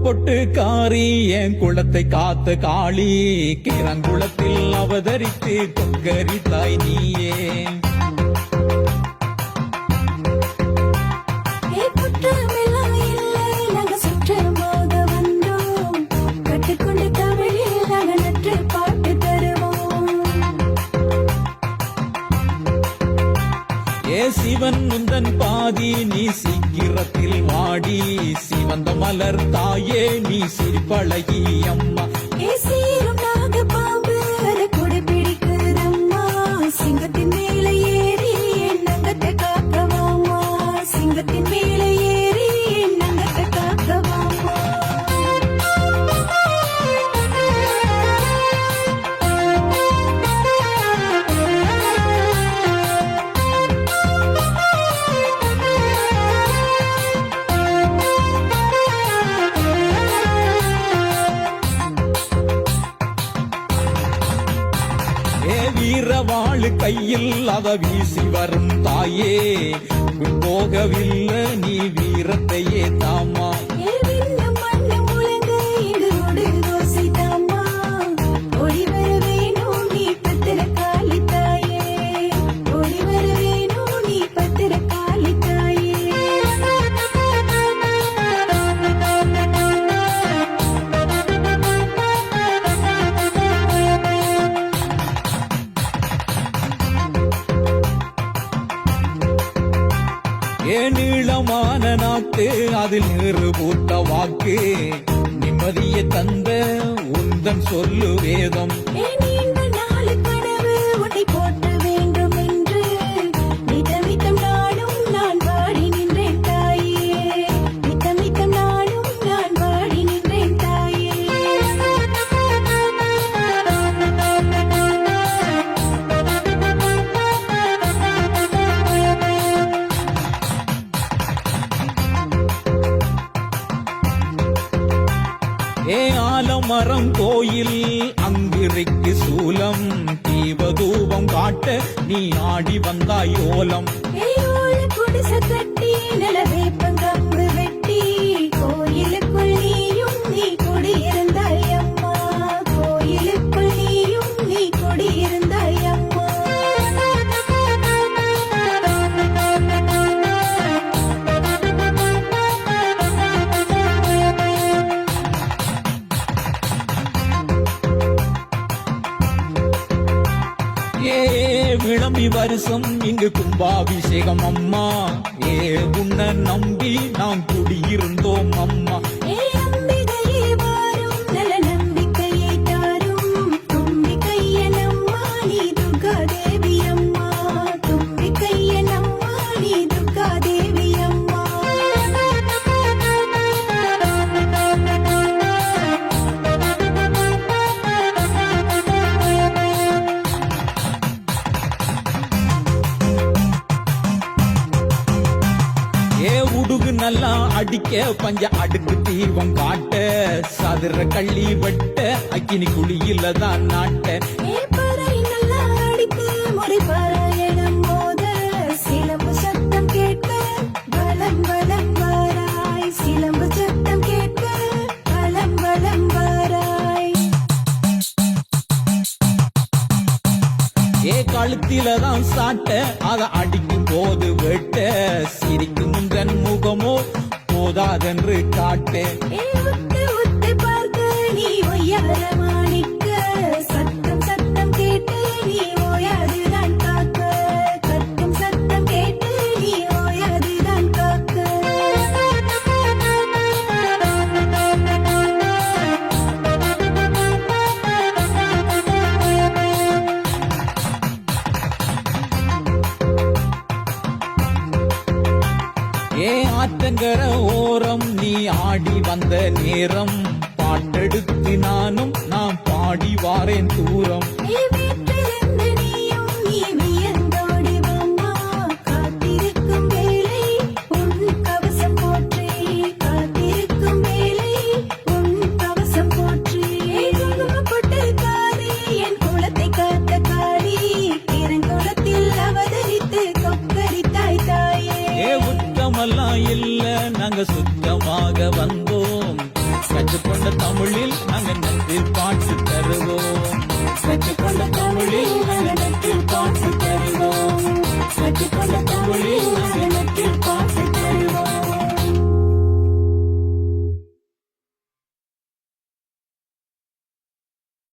பொட்டு காரி என் குளத்தை காத்த காளி கிரங்குளத்தில் அவதரித்து கொக்கரித்தாய் நீயே. சிவன் முந்தன் பாதி நீ சீக்கிரத்தில் வாடி சிவந்த மலர் தாயே நீ சிரிப்பழகி அம்மா. சிங்கத்தின் மேலே ஏறி என் நங்கத்தை காக்கவாமா, சிங்கத்தின் மேலே ஏறி என் நங்கத்தை காக்கவாமா. வீரவாளு கையில் அத வீசி வரும் தாயே போகவில்லை நீ வீரத்தையே தாமா. நீளமான நாக்கு அதில் நீறு பூத்த வாக்கு நிம்மதியை தந்த உந்தன் சொல்லு வேதம். ஆலமரம் கோயில் அங்கிருக்கு சூலம் தீபதூபம் காட்ட நீ ஆடி வந்தாய் ஓலம். கட்டி நிலவேப்பங்கம்பு வெட்டி கோயிலுக்குள் நீயும் நீ குடியிருந்தாய் அம்மா, கோயிலுக்குள் நீயும் நீ குடியிருந்தாய் அம்மா. விளம்பி வருஷம் இங்கு கும்பாபிஷேகம் அம்மா, உன்னை நம்பி நாம் குடியிருந்தோம் அம்மா. நல்லா அடிக்க பஞ்ச அடுக்கு தீபம் காட்ட சதுர கள்ளி வெட்ட அக்கினி குழியில தான் நாட்ட. சிலம்பு சத்தம் கேட்க பலம் பலம் வாராய், சிலம்பு சத்தம் கேட்க பலம் பலம் வாராய். கழுத்திலதான் சாட்ட அத அடிக்கும் போது வெட்ட சிரிக்கும் முந்தன் முகமோ போதாதென்று காட்ட. சத்தம் சத்தம் கேட்டு நீ ஓயாதுதான் காக்க, கட்டும் சத்தம் கேட்டு நீ ஓயாதுதான் காக்க. ஆற்றங்கர ஓரம் நீ ஆடி வந்த நேரம் பாட்டெடுத்து நானும் நான் பாடி வாரேன் தூரம். இல்ல நாங்க சுத்தமாக வந்தோம் கற்றுக்கொண்ட தமிழில் நாங்க நன்றி பாட்டு